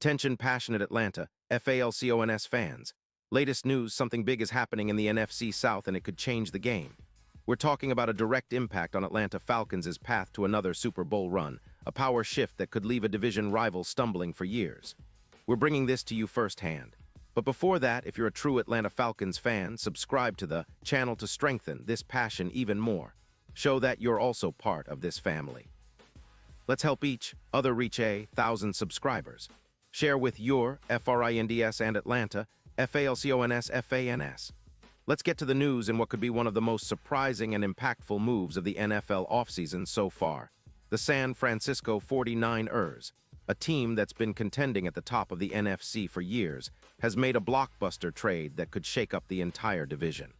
Attention passionate Atlanta, Falcons fans. Latest news, something big is happening in the NFC South and it could change the game. We're talking about a direct impact on Atlanta Falcons' path to another Super Bowl run, a power shift that could leave a division rival stumbling for years. We're bringing this to you firsthand. But before that, if you're a true Atlanta Falcons fan, subscribe to the channel to strengthen this passion even more. Show that you're also part of this family. Let's help each other reach 1,000 subscribers. Share with your FRINDS and Atlanta, FALCONS. Let's get to the news in what could be one of the most surprising and impactful moves of the NFL offseason so far. The San Francisco 49ers, a team that's been contending at the top of the NFC for years, has made a blockbuster trade that could shake up the entire division.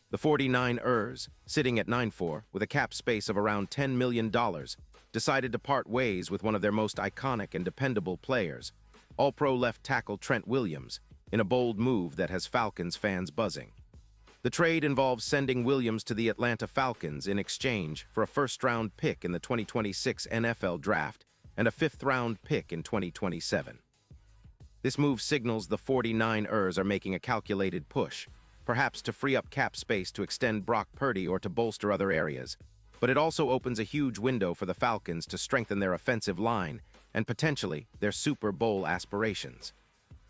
The 49ers, sitting at 9-4 with a cap space of around $10 million, decided to part ways with one of their most iconic and dependable players, All-Pro left tackle Trent Williams, in a bold move that has Falcons fans buzzing. The trade involves sending Williams to the Atlanta Falcons in exchange for a first-round pick in the 2026 NFL Draft and a fifth-round pick in 2027. This move signals the 49ers are making a calculated push, perhaps to free up cap space to extend Brock Purdy or to bolster other areas, but it also opens a huge window for the Falcons to strengthen their offensive line and potentially their Super Bowl aspirations.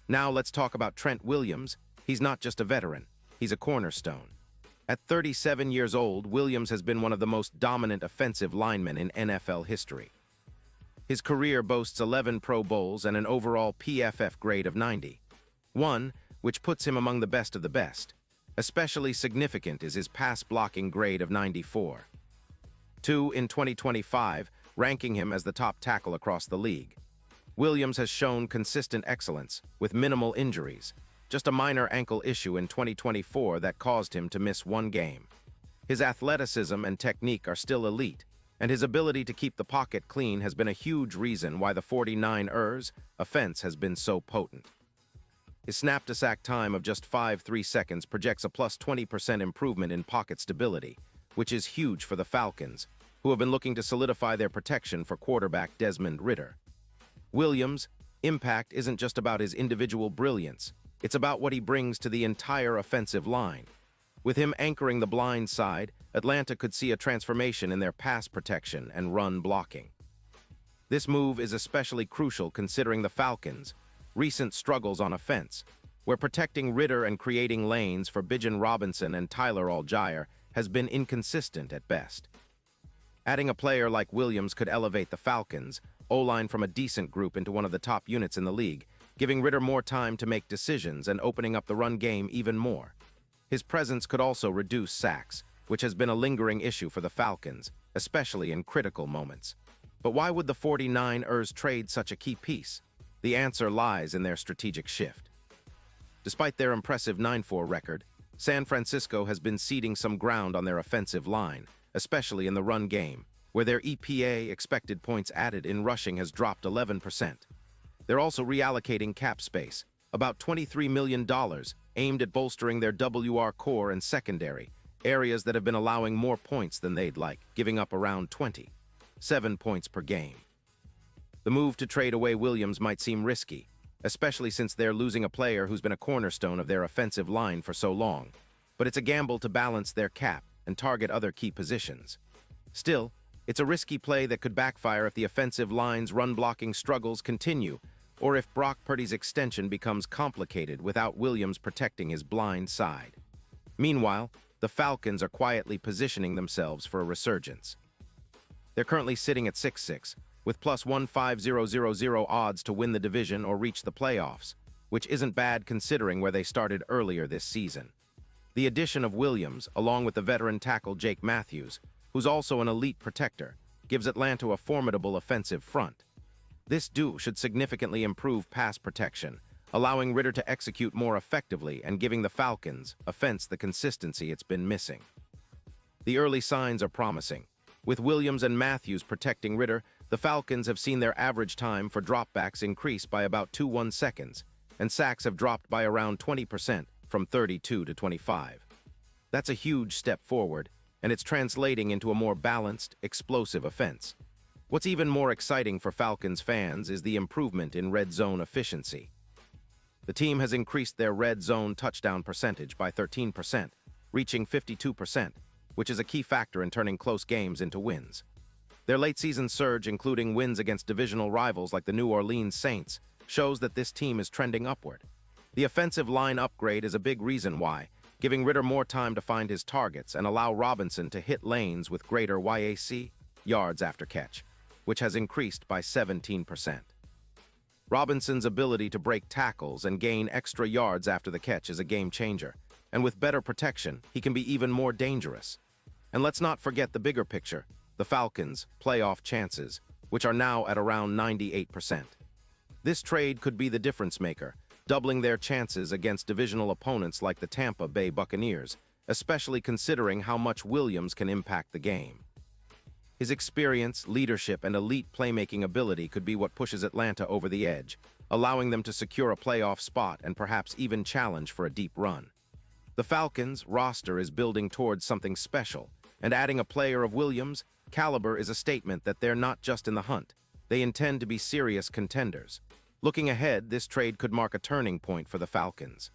Now let's talk about Trent Williams. He's not just a veteran, he's a cornerstone. At 37 years old, Williams has been one of the most dominant offensive linemen in NFL history. His career boasts 11 Pro Bowls and an overall PFF grade of 91, which puts him among the best of the best. Especially significant is his pass-blocking grade of 94. 2 in 2025, ranking him as the top tackle across the league. Williams has shown consistent excellence, with minimal injuries, just a minor ankle issue in 2024 that caused him to miss one game. His athleticism and technique are still elite, and his ability to keep the pocket clean has been a huge reason why the 49ers' offense has been so potent. His snap-to-sack time of just 5.3 seconds projects a plus 20% improvement in pocket stability, which is huge for the Falcons, who have been looking to solidify their protection for quarterback Desmond Ridder. Williams' impact isn't just about his individual brilliance, it's about what he brings to the entire offensive line. With him anchoring the blind side, Atlanta could see a transformation in their pass protection and run blocking. This move is especially crucial considering the Falcons' recent struggles on offense, where protecting Ridder and creating lanes for Bijan Robinson and Tyler Allgeier has been inconsistent at best. Adding a player like Williams could elevate the Falcons' O-line from a decent group into one of the top units in the league, giving Ridder more time to make decisions and opening up the run game even more. His presence could also reduce sacks, which has been a lingering issue for the Falcons, especially in critical moments. But why would the 49ers trade such a key piece? The answer lies in their strategic shift. Despite their impressive 9-4 record, San Francisco has been ceding some ground on their offensive line, especially in the run game, where their EPA expected points added in rushing has dropped 11%. They're also reallocating cap space, about $23 million, aimed at bolstering their WR core and secondary, areas that have been allowing more points than they'd like, giving up around 27 points per game. The move to trade away Williams might seem risky, especially since they're losing a player who's been a cornerstone of their offensive line for so long, but it's a gamble to balance their cap and target other key positions. Still, it's a risky play that could backfire if the offensive line's run-blocking struggles continue, or if Brock Purdy's extension becomes complicated without Williams protecting his blind side. Meanwhile, the Falcons are quietly positioning themselves for a resurgence. They're currently sitting at 6-6, with plus 150,000 odds to win the division or reach the playoffs, which isn't bad considering where they started earlier this season. The addition of Williams, along with the veteran tackle Jake Matthews, who's also an elite protector, gives Atlanta a formidable offensive front. This duo should significantly improve pass protection, allowing Ridder to execute more effectively and giving the Falcons' offense the consistency it's been missing. The early signs are promising. With Williams and Matthews protecting Ridder, the Falcons have seen their average time for dropbacks increase by about 2.1 seconds, and sacks have dropped by around 20% from 32 to 25. That's a huge step forward, and it's translating into a more balanced, explosive offense. What's even more exciting for Falcons fans is the improvement in red zone efficiency. The team has increased their red zone touchdown percentage by 13%, reaching 52%, which is a key factor in turning close games into wins. Their late-season surge, including wins against divisional rivals like the New Orleans Saints, shows that this team is trending upward. The offensive line upgrade is a big reason why, giving Ritter more time to find his targets and allow Robinson to hit lanes with greater YAC, yards after catch, which has increased by 17%. Robinson's ability to break tackles and gain extra yards after the catch is a game changer, and with better protection, he can be even more dangerous. And let's not forget the bigger picture, the Falcons' playoff chances, which are now at around 98%. This trade could be the difference maker, doubling their chances against divisional opponents like the Tampa Bay Buccaneers, especially considering how much Williams can impact the game. His experience, leadership, and elite playmaking ability could be what pushes Atlanta over the edge, allowing them to secure a playoff spot and perhaps even challenge for a deep run. The Falcons' roster is building towards something special, and adding a player of Williams' caliber is a statement that they're not just in the hunt. They intend to be serious contenders. Looking ahead, this trade could mark a turning point for the Falcons.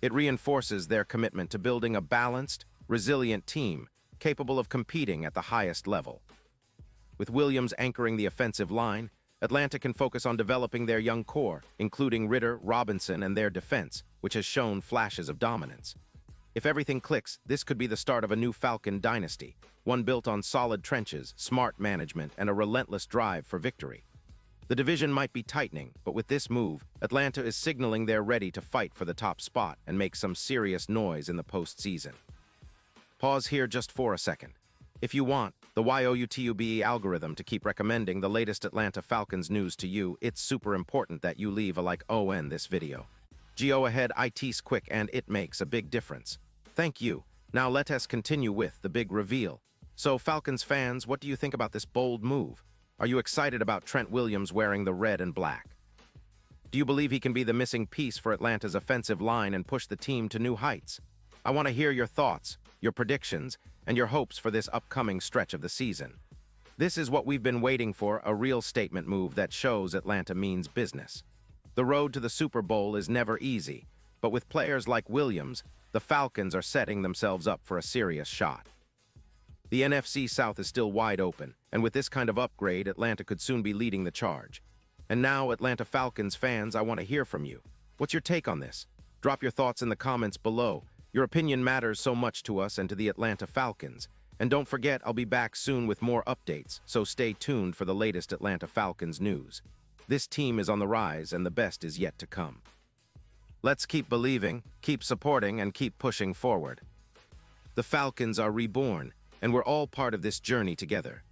It reinforces their commitment to building a balanced, resilient team capable of competing at the highest level. With Williams anchoring the offensive line, Atlanta can focus on developing their young core, including Ritter, Robinson, and their defense, which has shown flashes of dominance. If everything clicks, this could be the start of a new Falcon dynasty, one built on solid trenches, smart management, and a relentless drive for victory. The division might be tightening, but with this move, Atlanta is signaling they're ready to fight for the top spot and make some serious noise in the postseason. Pause here just for a second. If you want the YouTube algorithm to keep recommending the latest Atlanta Falcons news to you, it's super important that you leave a like on this video. Go ahead, it's quick and it makes a big difference. Thank you. Now let us continue with the big reveal. So Falcons fans, what do you think about this bold move? Are you excited about Trent Williams wearing the red and black? Do you believe he can be the missing piece for Atlanta's offensive line and push the team to new heights? I want to hear your thoughts, your predictions, and your hopes for this upcoming stretch of the season. This is what we've been waiting for, a real statement move that shows Atlanta means business. The road to the Super Bowl is never easy, but with players like Williams, the Falcons are setting themselves up for a serious shot. The NFC South is still wide open, and with this kind of upgrade, Atlanta could soon be leading the charge. And now, Atlanta Falcons fans, I want to hear from you. What's your take on this? Drop your thoughts in the comments below. Your opinion matters so much to us and to the Atlanta Falcons. And don't forget, I'll be back soon with more updates, so stay tuned for the latest Atlanta Falcons news. This team is on the rise, and the best is yet to come. Let's keep believing, keep supporting, and keep pushing forward. The Falcons are reborn, and we're all part of this journey together.